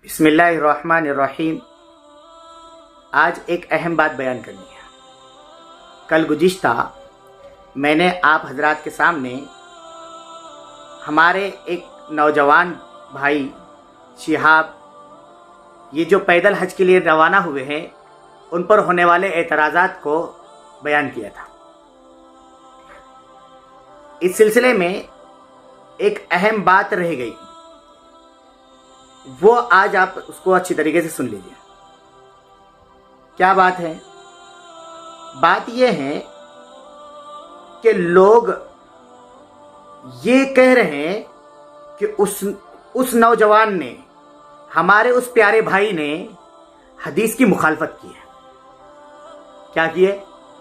بسم اللہ الرحمن الرحیم۔ آج ایک اہم بات بیان کرنی ہے۔ کل گزشتہ میں نے آپ حضرات کے سامنے ہمارے ایک نوجوان بھائی شہاب یہ جو پیدل حج کے لیے روانہ ہوئے ہیں ان پر ہونے والے اعتراضات کو بیان کیا تھا۔ اس سلسلے میں ایک اہم بات رہ گئی، وہ آج آپ اس کو اچھی طریقے سے سن لیجیے۔ کیا بات ہے؟ بات یہ ہے کہ لوگ یہ کہہ رہے ہیں کہ اس نوجوان نے، ہمارے اس پیارے بھائی نے حدیث کی مخالفت کی ہے۔ کیا کی ہے؟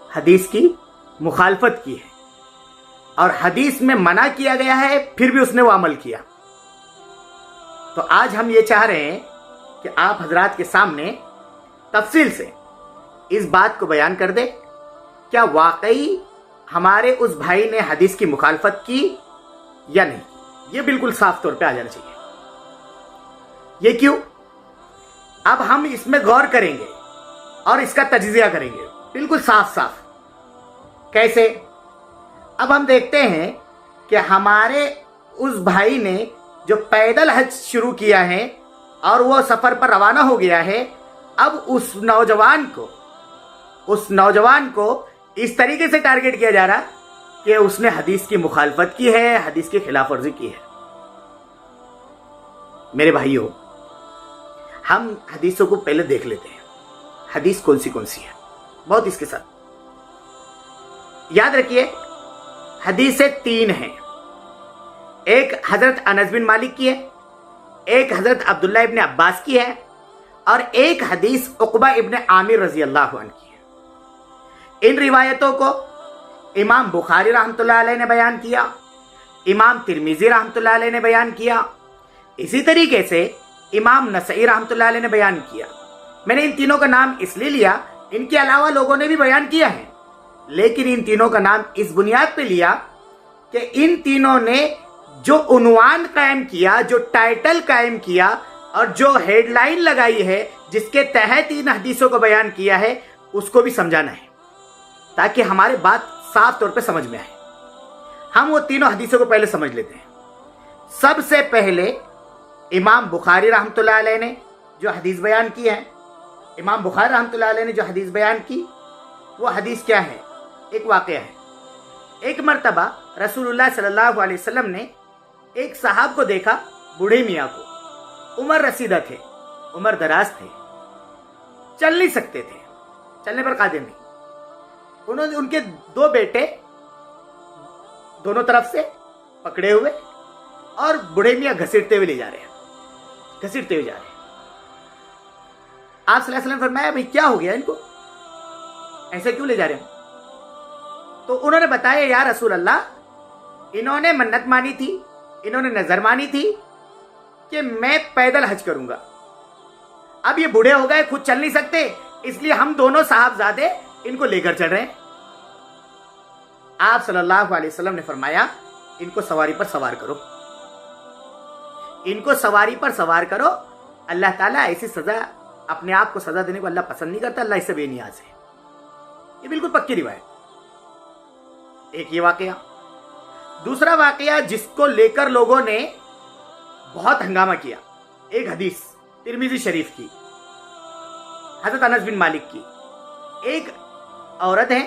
حدیث کی مخالفت کی ہے، اور حدیث میں منع کیا گیا ہے پھر بھی اس نے وہ عمل کیا۔ تو آج ہم یہ چاہ رہے ہیں کہ آپ حضرات کے سامنے تفصیل سے اس بات کو بیان کر دیں، کیا واقعی ہمارے اس بھائی نے حدیث کی مخالفت کی یا نہیں۔ یہ بالکل صاف طور پہ آ جانا چاہیے۔ یہ کیوں؟ اب ہم اس میں غور کریں گے اور اس کا تجزیہ کریں گے بالکل صاف صاف۔ کیسے؟ اب ہم دیکھتے ہیں کہ ہمارے اس بھائی نے جو پیدل حج شروع کیا ہے اور وہ سفر پر روانہ ہو گیا ہے، اب اس نوجوان کو اس طریقے سے ٹارگٹ کیا جا رہا کہ اس نے حدیث کی مخالفت کی ہے، حدیث کی خلاف ورزی کی ہے۔ میرے بھائیوں، ہم حدیثوں کو پہلے دیکھ لیتے ہیں، حدیث کون سی ہے، بہت اس کے ساتھ یاد رکھیے۔ حدیثیں تین ہیں، ایک حضرت انس بن مالک کی ہے، ایک حضرت عبداللہ ابن عباس کی ہے، اور ایک حدیث عقبہ ابن عامر رضی اللہ عنہ کی ہے۔ ان روایتوں کو امام بخاری رحمۃ اللہ علیہ نے بیان کیا، امام ترمذی رحمۃ اللہ علیہ نے بیان کیا، اسی طریقے سے امام نسائی رحمۃ اللہ علیہ نے بیان کیا۔ میں نے ان تینوں کا نام اس لیے لیا، ان کے علاوہ لوگوں نے بھی بیان کیا ہے، لیکن ان تینوں کا نام اس بنیاد پہ لیا کہ ان تینوں نے جو عنوان قائم کیا، جو ٹائٹل قائم کیا، اور جو ہیڈ لائن لگائی ہے جس کے تحت ان حدیثوں کو بیان کیا ہے، اس کو بھی سمجھانا ہے تاکہ ہماری بات صاف طور پہ سمجھ میں آئے۔ ہم وہ تینوں حدیثوں کو پہلے سمجھ لیتے ہیں۔ سب سے پہلے امام بخاری رحمۃ اللہ علیہ نے جو حدیث بیان کی ہے، امام بخاری رحمۃ اللہ علیہ نے جو حدیث بیان کی، وہ حدیث کیا ہے؟ ایک واقعہ ہے۔ ایک مرتبہ رسول اللہ صلی اللہ علیہ وسلم نے ایک صاحب کو دیکھا، بوڑھے میاں کو، عمر رسیدہ تھے، عمر دراز تھے، چل نہیں سکتے تھے، چلنے پر قادر نہیں۔ انہوں نے ان کے دو بیٹے دونوں طرف سے پکڑے ہوئے، اور بوڑھے میاں گھسیٹتے ہوئے جا رہے ہیں۔ آپ صلی اللہ علیہ وسلم فرمایا، بھئی کیا ہو گیا ان کو، ایسے کیوں لے جا رہے ہیں؟ تو انہوں نے بتایا، یا رسول اللہ، انہوں نے منت مانی تھی، انہوں نے نظر مانی تھی کہ میں پیدل حج کروں گا۔ اب یہ بوڑھے ہو گئے، خود چل نہیں سکتے، اس لیے ہم دونوں صاحبزادے ان کو لے کر چل رہے ہیں۔ آپ صلی اللہ علیہ وسلم نے فرمایا، ان کو سواری پر سوار کرو، ان کو سواری پر سوار کرو۔ اللہ تعالیٰ ایسی سزا، اپنے آپ کو سزا دینے کو اللہ پسند نہیں کرتا، اللہ اس سے بے نیاز ہے۔ یہ بالکل پکی روایت۔ ایک یہ واقعہ۔ دوسرا واقعہ جس کو لے کر لوگوں نے بہت ہنگامہ کیا، ایک حدیث ترمذی شریف کی، حضرت انس بن مالک کی۔ ایک عورت ہے،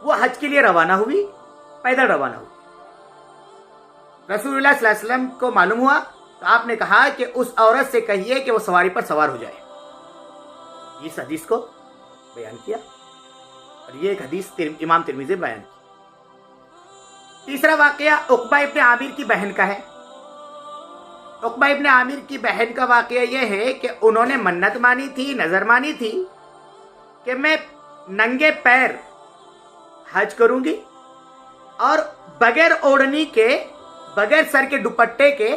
وہ حج کے لیے روانہ ہوئی، پیدل روانہ ہوئی۔ رسول اللہ صلی اللہ علیہ وسلم کو معلوم ہوا تو آپ نے کہا کہ اس عورت سے کہیے کہ وہ سواری پر سوار ہو جائے۔ اس حدیث کو بیان کیا، اور یہ ایک حدیث امام ترمذی بیان کی۔ تیسرا واقعہ عقبہ ابن عامر کی بہن کا ہے۔ عقبہ ابن عامر کی بہن کا واقعہ یہ ہے کہ انہوں نے منت مانی تھی، نظر مانی تھی کہ میں ننگے پیر حج کروں گی، اور بغیر اوڑھنی کے، بغیر سر کے دوپٹے کے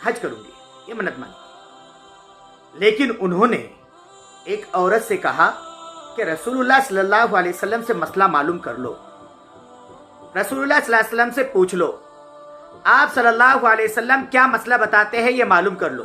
حج کروں گی، یہ منت مانی۔ لیکن انہوں نے ایک عورت سے کہا کہ رسول اللہ صلی اللہ علیہ وسلم سے مسئلہ معلوم کر لو، رسول اللہ صلی اللہ علیہ وسلم سے پوچھ لو، آپ صلی اللہ علیہ وسلم کیا مسئلہ بتاتے ہیں یہ معلوم کر لو۔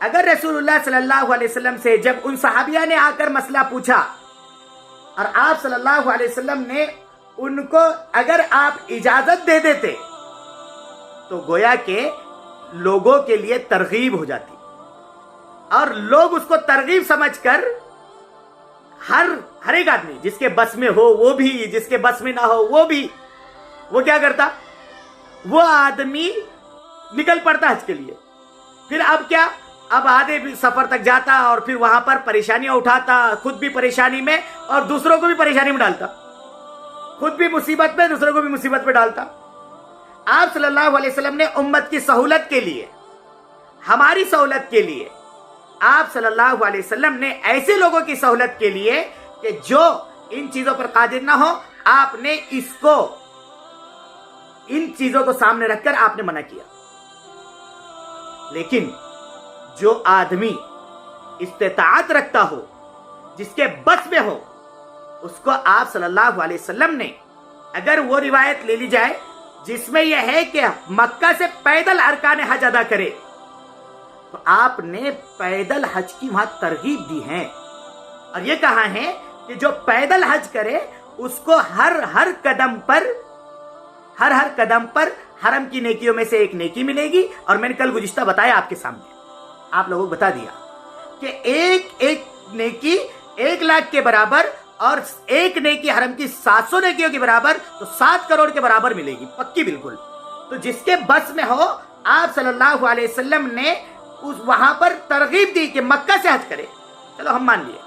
اگر رسول اللہ صلی اللہ علیہ وسلم سے جب ان صحابیہ نے آ کر مسئلہ پوچھا اور آپ صلی اللہ علیہ وسلم نے ان کو اگر آپ اجازت دے دیتے تو گویا کہ لوگوں کے لیے ترغیب ہو جاتی اور لوگ اس کو ترغیب سمجھ کر ہر ایک آدمی جس کے بس میں ہو وہ بھی، جس کے بس میں نہ ہو وہ بھی، وہ کیا کرتا؟ وہ آدمی نکل پڑتا حج کے لیے۔ پھر اب کیا؟ اب آدھے بھی سفر تک جاتا اور پھر وہاں پر پریشانیاں اٹھاتا، خود بھی پریشانی میں اور دوسروں کو بھی پریشانی میں ڈالتا، خود بھی مصیبت میں دوسروں کو بھی مصیبت میں ڈالتا۔ آپ صلی اللہ علیہ وسلم نے امت کی سہولت کے لیے، ہماری سہولت کے لیے، آپ صلی اللہ علیہ وسلم نے ایسے لوگوں کی سہولت کے لیے کہ جو ان چیزوں پر قادر نہ ہو، آپ نے ان چیزوں کو سامنے رکھ کر آپ نے منع کیا۔ لیکن جو آدمی استطاعت رکھتا ہو، جس کے بس میں ہو، اس کو آپ صلی اللہ علیہ وسلم نے، اگر وہ روایت لے لی جائے جس میں یہ ہے کہ مکہ سے پیدل ارکان حج ادا کرے، تو آپ نے پیدل حج کی وہاں ترغیب دی ہے اور یہ کہا ہے کہ جو پیدل حج کرے اس کو ہر قدم پر حرم کی نیکیوں میں سے ایک نیکی ملے گی۔ اور میں نے کل گزشتہ بتایا آپ کے سامنے، آپ لوگوں کو بتا دیا کہ ایک نیکی 1,00,000 کے برابر اور ایک نیکی حرم کی 700 نیکیوں کے برابر، تو 7 کروڑ کے برابر ملے گی، پکی بالکل۔ تو جس کے بس میں ہو، آپ صلی اللہ علیہ وسلم نے وہاں پر ترغیب دی کہ مکہ سے حج کرے، چلو ہم مان لیے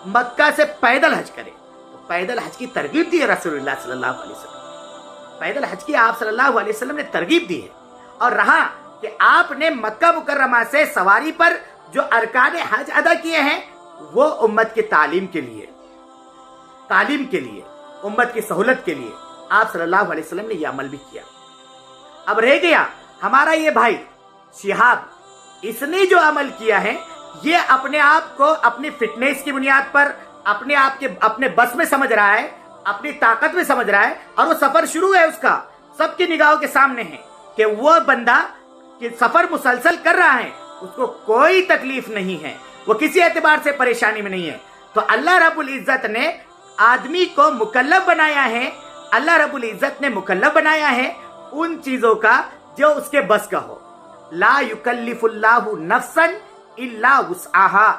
مکہ سے پیدل حج کرے، تو پیدل حج کی ترغیب دی ہے رسول اللہ صلی اللہ علیہ وسلم، پیدل حج کی آپ صلی اللہ علیہ وسلم نے ترغیب دی ہے۔ اور رہا کہ آپ نے مکہ مکرمہ سے سواری پر جو ارکان حج ادا کیے ہیں، وہ امت کی تعلیم کے لیے، امت کی سہولت کے لیے آپ صلی اللہ علیہ وسلم نے یہ عمل بھی کیا۔ اب رہ گیا ہمارا یہ بھائی شہاب، اس نے جو عمل کیا ہے یہ اپنے آپ کو اپنی فٹنس کی بنیاد پر اپنے بس میں سمجھ رہا ہے، اپنی طاقت میں سمجھ رہا ہے، اور وہ سفر شروع ہے اس کا، سب کی نگاہوں کے سامنے ہے کہ وہ بندہ کہ سفر مسلسل کر رہا ہے، اس کو کوئی تکلیف نہیں ہے، وہ کسی اعتبار سے پریشانی میں نہیں ہے۔ تو اللہ رب العزت نے آدمی کو مکلف بنایا ہے، اللہ رب العزت نے مکلف بنایا ہے ان چیزوں کا جو اس کے بس کا ہو۔ لا یکلف اللہ نفسا الا وسعها،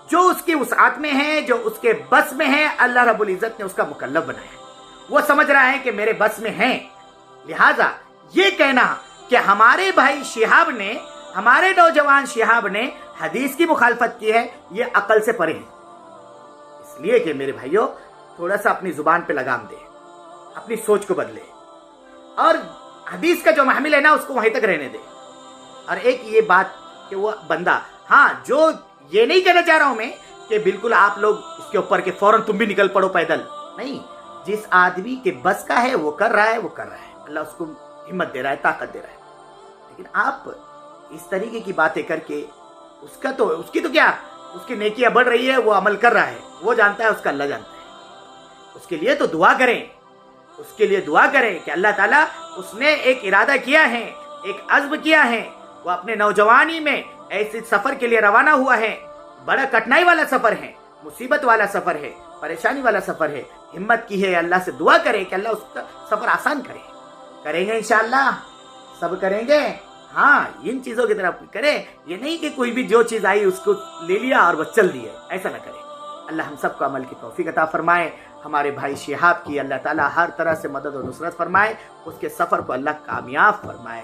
جو اس کی وسعت میں ہے، جو اس کے بس میں ہے، اللہ رب العزت نے اس کا مکلف بنایا ہے۔ وہ سمجھ رہا ہے کہ میرے بس میں ہے، لہذا یہ کہنا کہ ہمارے بھائی شہاب نے، ہمارے نوجوان شہاب نے حدیث کی مخالفت کی ہے، یہ عقل سے پرے ہے۔ اس لیے کہ میرے بھائیوں، تھوڑا سا اپنی زبان پہ لگام دے، اپنی سوچ کو بدلے اور حدیث کا جو محمل ہے نا اس کو وہیں تک رہنے دے۔ اور ایک یہ بات کہ وہ بندہ، ہاں جو یہ نہیں کہنا چاہ رہا ہوں میں کہ بالکل آپ لوگ اس کے اوپر کہ فوراً تم بھی نکل پڑو پیدل، نہیں، جس آدمی کے بس کا ہے وہ کر رہا ہے، اللہ اس کو ہمت دے رہا ہے، طاقت دے رہا ہے۔ لیکن آپ اس طریقے کی باتیں کر کے اس کی تو کیا، اس کی نیکیاں بڑھ رہی ہے، وہ عمل کر رہا ہے، وہ جانتا ہے، اس کا اللہ جانتا ہے۔ اس کے لیے تو دعا کریں، اس کے لیے دعا کریں کہ اللہ تعالیٰ، اس نے ایک ارادہ کیا ہے، ایک عزم کیا ہے، وہ اپنے نوجوانی میں ایسے سفر کے لیے روانہ ہوا ہے، بڑا کٹنائی والا سفر ہے، مصیبت والا سفر ہے، پریشانی والا سفر ہے، ہمت کی ہے، اللہ سے دعا کرے کہ اللہ اس کا سفر آسان کرے۔ کریں گے انشاءاللہ، سب کریں گے، ہاں ان چیزوں کی طرف کرے، یہ نہیں کہ کوئی بھی جو چیز آئی اس کو لے لیا اور بس چل دیا، ایسا نہ کرے۔ اللہ ہم سب کو عمل کی توفیق عطا فرمائے، ہمارے بھائی شہاب کی اللہ تعالیٰ ہر طرح سے مدد و نصرت فرمائے، اس کے سفر کو اللہ کامیاب فرمائے۔